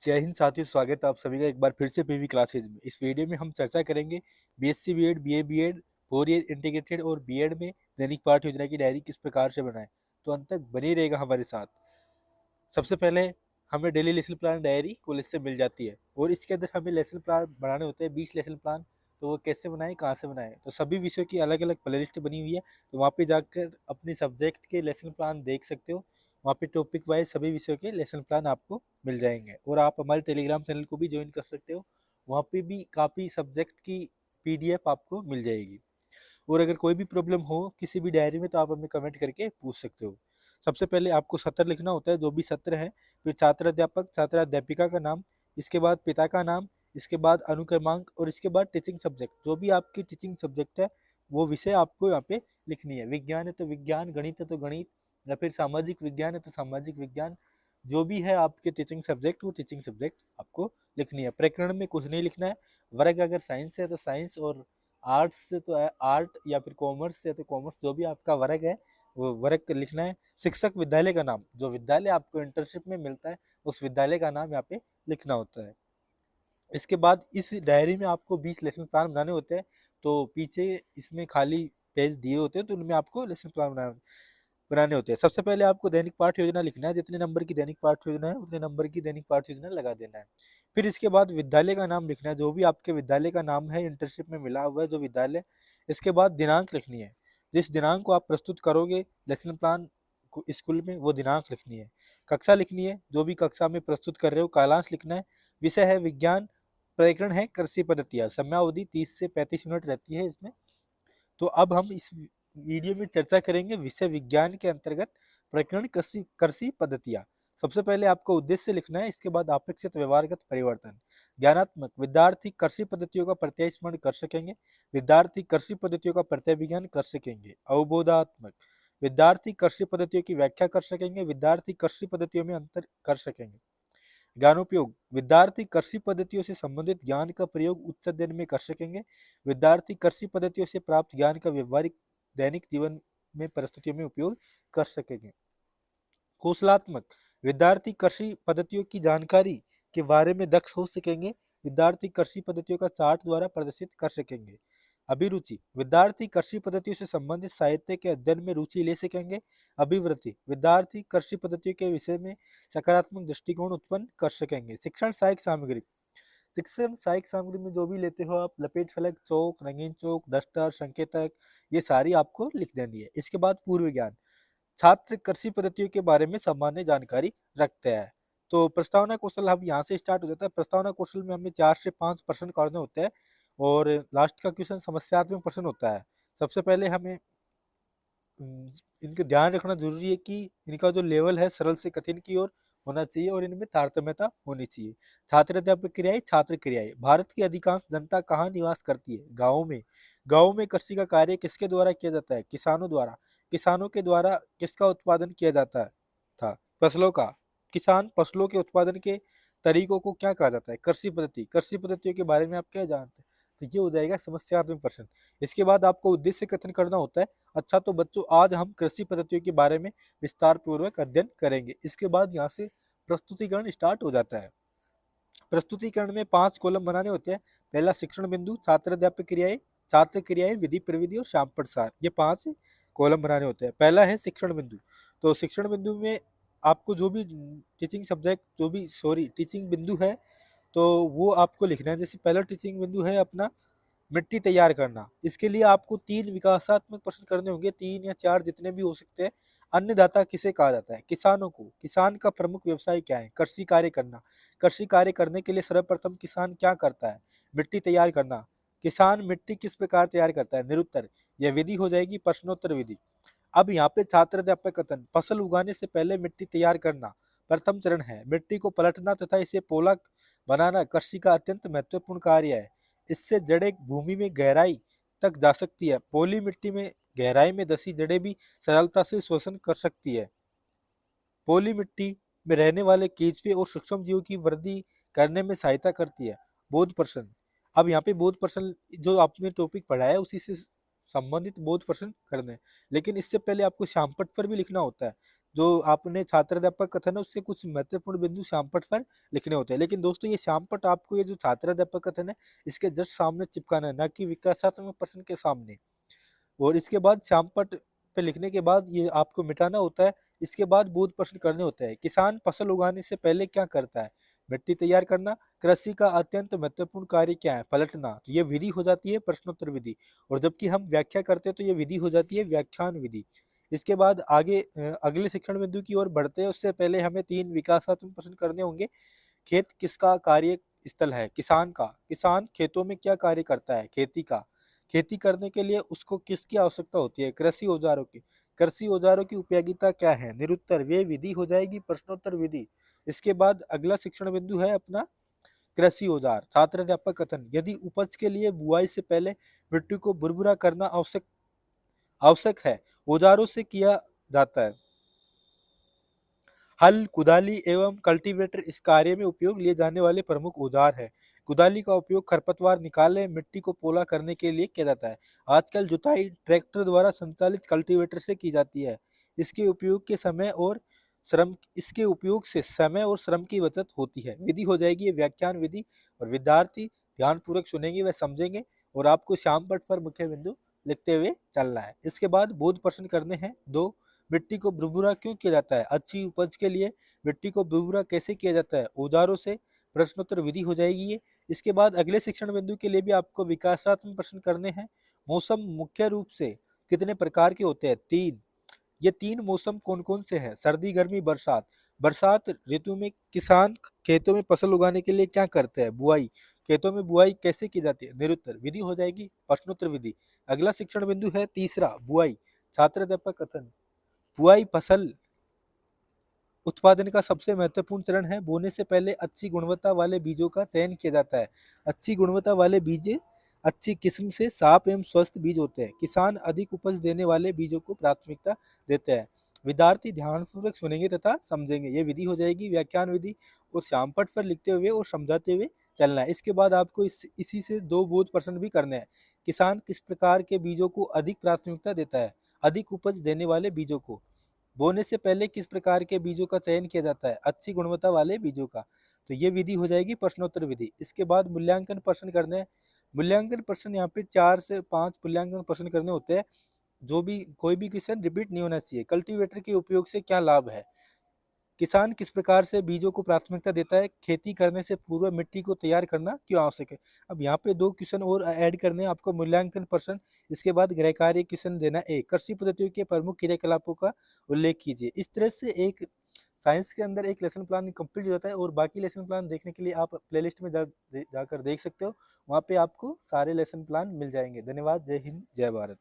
जय हिंद साथियों, स्वागत है आप सभी का एक बार फिर से पीवी क्लासेज में। इस वीडियो में हम चर्चा करेंगे BSc BEd, BA BEd, 4 year integrated और बीएड में दैनिक पाठ योजना की डायरी किस प्रकार से बनाएं। तो अंत तक बने रहेगा हमारे साथ। सबसे पहले हमें daily lesson plan diary college से मिल जाती है और इसके अंदर हमें लेसन प्लान बनाने होते हैं 20 लेसन प्लान। तो वो कैसे बनाएं, कहाँ से बनाएं, तो सभी विषयों की अलग अलग प्ले लिस्ट बनी हुई है। तो वहाँ पे जाकर अपने सब्जेक्ट के लेसन प्लान देख सकते हो। वहाँ पे टॉपिक वाइज सभी विषयों के लेसन प्लान आपको मिल जाएंगे और आप हमारे टेलीग्राम चैनल को भी ज्वाइन कर सकते हो। वहाँ पे भी काफ़ी सब्जेक्ट की पीडीएफ आपको मिल जाएगी। और अगर कोई भी प्रॉब्लम हो किसी भी डायरी में तो आप हमें कमेंट करके पूछ सकते हो। सबसे पहले आपको सत्र लिखना होता है, जो भी सत्र है। फिर छात्र अध्यापक छात्र अध्यापिका का नाम, इसके बाद पिता का नाम, इसके बाद अनुक्रमांक और इसके बाद टीचिंग सब्जेक्ट। जो भी आपकी टीचिंग सब्जेक्ट है वो विषय आपको यहाँ पे लिखनी है। विज्ञान है तो विज्ञान, गणित है तो गणित, या फिर सामाजिक विज्ञान है तो सामाजिक विज्ञान। जो भी है आपके टीचिंग सब्जेक्ट वो टीचिंग सब्जेक्ट आपको लिखनी है। प्रकरण में कुछ नहीं लिखना है। वर्ग अगर साइंस है तो साइंस, और आर्ट्स से तो आर्ट, या फिर कॉमर्स से तो कॉमर्स। जो भी आपका वर्ग है वो वर्ग लिखना है। शिक्षक विद्यालय का नाम, जो विद्यालय आपको इंटर्नशिप में मिलता है उस विद्यालय का नाम यहाँ पे लिखना होता है। इसके बाद इस डायरी में आपको 20 लेसन प्लान बनाने होते हैं। तो पीछे इसमें खाली पेज दिए होते हैं, तो उनमें आपको लेसन प्लान बनाने होते हैं। सबसे पहले आपको दैनिक पाठ योजना लिखना है। जितने नंबर की दैनिक पाठ योजना है उतने नंबर की दैनिक पाठ योजना लगा देना है। फिर इसके बाद विद्यालय का नाम लिखना है, जो भी आपके विद्यालय का नाम है इंटर्नशिप में मिला हुआ है जो विद्यालय। इसके बाद दिनांक लिखनी है। जिस दिनांक को आप प्रस्तुत करोगे लेसन प्लान स्कूल में वो दिनांक लिखनी है। कक्षा लिखनी है, जो भी कक्षा में प्रस्तुत कर रहे हो। कालांश लिखना है। विषय है विज्ञान। प्रकरण है कृषि पद्धतियाँ। समयावधि 30 से 35 मिनट रहती है इसमें। तो अब हम इस वीडियो में चर्चा करेंगे विषय विज्ञान के अंतर्गत प्रकरण कृषि कृषि पद्धतियाँ। सबसे पहले आपको उद्देश्य लिखना है, इसके बाद अपेक्षित व्यवहारगत परिवर्तन। ज्ञानात्मक, विद्यार्थी कृषि पद्धतियों का प्रत्यय स्मरण कर सकेंगे। विद्यार्थी कृषि पद्धतियों का प्रत्यय विज्ञान कर सकेंगे। अवबोधात्मक, विद्यार्थी कृषि पद्धतियों की व्याख्या कर सकेंगे। विद्यार्थी कृषि पद्धतियों में अंतर कर सकेंगे। ज्ञानोपयोग, विद्यार्थी कृषि पद्धतियों से संबंधित ज्ञान का प्रयोग उच्च अध्ययन में कर सकेंगे। विद्यार्थी कृषि पद्धतियों से प्राप्त ज्ञान का व्यवहारिक दैनिक जीवन में परिस्थितियों में उपयोग कर सकेंगे। कौशलात्मक, विद्यार्थी कृषि पद्धतियों की जानकारी के बारे में दक्ष हो सकेंगे। विद्यार्थी कृषि पद्धतियों का चार्ट द्वारा प्रदर्शित कर सकेंगे। अभिरुचि, विद्यार्थी कृषि पद्धतियों से संबंधित साहित्य के अध्ययन में रुचि ले सकेंगे। अभिवृत्ति, विद्यार्थी कृषि पद्धतियों के विषय में सकारात्मक दृष्टिकोण उत्पन्न कर सकेंगे। शिक्षण सहायक सामग्री, शिक्षण सहायक सामग्री में जो भी लेते हो आप, लपेट फलक, चौक, रंगीन चौक, डस्टर, संकेतक, ये सारी आपको लिख देनी है। इसके बाद पूर्व ज्ञान, छात्र कृषि पद्धतियों के बारे में सामान्य जानकारी रखते हैं। तो प्रस्तावना कौशल अब यहाँ से स्टार्ट हो जाता है। प्रस्तावना कौशल में हमें 4 से 5 प्रश्न करने होते हैं और लास्ट का क्वेश्चन समस्यात्मक प्रश्न होता है। सबसे पहले हमें इनका ध्यान रखना जरूरी है कि इनका जो लेवल है सरल से कठिन की ओर होना चाहिए और इनमें तारतम्यता होनी चाहिए। छात्र अध्यापक क्रियाएं, छात्र क्रियाएं। भारत की अधिकांश जनता कहाँ निवास करती है? गाँव में। गाँव में कृषि का कार्य किसके द्वारा किया जाता है? किसानों द्वारा। किसानों के द्वारा किसका उत्पादन किया जाता है था? फसलों का। किसान फसलों के उत्पादन के तरीकों को क्या कहा जाता है? कृषि पद्धति। कृषि पद्धतियों के बारे में आप क्या जानते हैं? तो ये हो जाएगा समस्यात्मक प्रश्न। इसके बाद आपको उद्देश्य कथन करना होता है। अच्छा, तो बच्चों आज हम कृषि पद्धतियों के बारे में विस्तार पूर्वक अध्ययन करेंगे। इसके बाद यहाँ से प्रस्तुतिकरण स्टार्ट हो जाता है। प्रस्तुतिकरण में 5 कॉलम बनाने होते हैं। पहला शिक्षण बिंदु, छात्र अध्यापक क्रियाएं, छात्र क्रियाएं, विधि प्रविधि और शाम प्रसार। ये 5 कॉलम बनाने होते हैं। पहला है शिक्षण बिंदु। तो शिक्षण बिंदु में आपको जो भी टीचिंग सब्जेक्ट, जो भी टीचिंग बिंदु है तो वो आपको लिखना है। जैसे पहला टीचिंग बिंदु है अपना मिट्टी तैयार करना। इसके लिए आपको 3 विकासात्मक प्रश्न करने होंगे, 3 या 4 जितने भी हो सकते हैं। अन्नदाता किसे कहा जाता है? किसानों को। किसान का प्रमुख व्यवसाय क्या है? कृषि कार्य करना। कृषि कार्य करने के लिए सर्वप्रथम किसान क्या करता है? मिट्टी तैयार करना। किसान मिट्टी किस प्रकार तैयार करता है? निरुत्तर। यह विधि हो जाएगी प्रश्नोत्तर विधि। अब यहाँ पे छात्र अध्यापक कथन, फसल उगाने से पहले मिट्टी तैयार करना प्रथम चरण है। मिट्टी को पलटना तथा इसे पोला बनाना कृषि का अत्यंत महत्वपूर्ण कार्य है। इससे जड़ें भूमि में गहराई तक जा सकती है। पोली मिट्टी में गहराई में धसी जड़ें भी सरलता से शोषण कर सकती है। पोली मिट्टी में रहने वाले केंचुए और सूक्ष्म जीवों की वृद्धि करने में सहायता करती है। बोध प्रश्न, अब यहाँ पे बोध प्रश्न जो आपने टॉपिक पढ़ा है उसी से संबंधित बोध प्रश्न करने हैं। लेकिन इससे पहले आपको श्यामपट्ट पर भी लिखना होता है। जो आपने छात्र अध्यापक कथन है उससे कुछ महत्वपूर्ण बिंदु श्यामपट्ट पर लिखने होते हैं। लेकिन दोस्तों ये श्यामपट्ट आपको ये जो छात्र अध्यापक कथन है इसके जस्ट सामने चिपकाना है, ना कि विकासात्मक प्रश्न के सामने। और इसके बाद श्यामपट्ट पे लिखने के बाद ये आपको मिटाना होता है। इसके बाद बोध प्रश्न करने होते हैं। किसान फसल उगाने से पहले क्या करता है? मिट्टी तैयार करना। कृषि का अत्यंत महत्वपूर्ण कार्य क्या है? पलटना। तो ये विधि हो जाती है प्रश्नोत्तर विधि। और जबकि हम व्याख्या करते हैं तो ये विधि हो जाती है व्याख्यान विधि। इसके बाद आगे अगले शिक्षण बिंदु की ओर बढ़ते हैं उससे पहले हमें 3 विकासात्मक प्रश्न करने होंगे। खेत किसका कार्य स्थल है? किसान का। किसान खेतों में क्या कार्य करता है? खेती का। खेती करने के लिए उसको किसकी आवश्यकता होती है? कृषि औजारों की। कृषि औजारों की उपयोगिता क्या है? निरुत्तर। वे विधि हो जाएगी प्रश्नोत्तर विधि। इसके बाद अगला शिक्षण बिंदु है अपना कृषि औजार। छात्र अध्यापक कथन। यदि उपज के लिए बुआई से पहले मिट्टी को भुरभुरा करना आवश्यक आवश्यक है, औजारों से किया जाता है। हल, कुदाली एवं कल्टीवेटर इस कार्य में उपयोग लिए जाने वाले प्रमुख औजार है। कुदाली का उपयोग खरपतवार निकालने, मिट्टी को पोला करने के लिए किया जाता है। आजकल जुताई ट्रैक्टर द्वारा संचालित कल्टीवेटर से की जाती है। इसके उपयोग के समय और श्रम इसके उपयोग से समय और श्रम की बचत होती है। विधि हो जाएगी ये व्याख्यान विधि। और विद्यार्थी ध्यानपूर्वक सुनेंगे व समझेंगे और आपको श्याम पट्ट पर मुख्य बिंदु लिखते हुए चलना है। इसके बाद बोध प्रश्न करने हैं 2। मिट्टी को भुरभुरा क्यों किया जाता है? अच्छी उपज के लिए मिट्टी को भुरभुरा कैसे किया जाता है? औजारों से। प्रश्नोत्तर विधि हो जाएगी ये। इसके बाद अगले शिक्षण बिंदु के लिए भी आपको विकासात्मक प्रश्न करने हैं। मौसम मुख्य रूप से कितने प्रकार के होते हैं? 3। ये 3 मौसम कौन कौन से हैं? सर्दी, गर्मी, बरसात। बरसात ऋतु में किसान खेतों में फसल उगाने के लिए क्या करते हैं? बुआई। खेतों में बुआई कैसे की जाती है? निरुत्तर। विधि हो जाएगी प्रश्नोत्तर विधि। अगला शिक्षण बिंदु है तीसरा, बुआई। छात्र अध्यापक कथन। बुआई फसल उत्पादन का सबसे महत्वपूर्ण चरण है। बोने से पहले अच्छी गुणवत्ता वाले बीजों का चयन किया जाता है। अच्छी गुणवत्ता वाले बीज अच्छी किस्म से साफ एवं स्वस्थ बीज होते हैं। किसान अधिक उपज देने वाले बीजों को प्राथमिकता देते हैं। विद्यार्थी ध्यानपूर्वक सुनेंगे तथा समझेंगे। ये विधि हो जाएगी व्याख्यान विधि। और श्यामपट्ट पर लिखते हुए और समझाते हुए चलना है। इसके बाद आपको इसी से 2 बोध प्रश्न भी करने हैं। किसान किस प्रकार के बीजों को अधिक प्राथमिकता देता है? अधिक उपज देने वाले बीजों को। बोने से पहले किस प्रकार के बीजों का चयन किया जाता है? अच्छी गुणवत्ता वाले बीजों का। तो ये विधि हो जाएगी प्रश्नोत्तर विधि। इसके बाद मूल्यांकन प्रश्न करने हैं। मूल्यांकन प्रश्न यहाँ पे 4 से 5 मूल्यांकन प्रश्न करने होते हैं। जो भी कोई भी क्वेश्चन रिपीट नहीं होना चाहिए। कल्टीवेटर के उपयोग से क्या लाभ है? किसान किस प्रकार से बीजों को प्राथमिकता देता है? खेती करने से पूर्व मिट्टी को तैयार करना क्यों आवश्यक है? अब यहाँ पे 2 क्वेश्चन और ऐड करने हैं आपको मूल्यांकन प्रश्न। इसके बाद गृह कार्य क्वेश्चन देना है। कृषि पद्धतियों के प्रमुख क्रियाकलापों का उल्लेख कीजिए। इस तरह से एक साइंस के अंदर एक लेसन प्लान कंप्लीट हो जाता है। और बाकी लेसन प्लान देखने के लिए आप प्लेलिस्ट में जाकर देख सकते हो। वहाँ पे आपको सारे लेसन प्लान मिल जाएंगे। धन्यवाद। जय हिंद, जय भारत।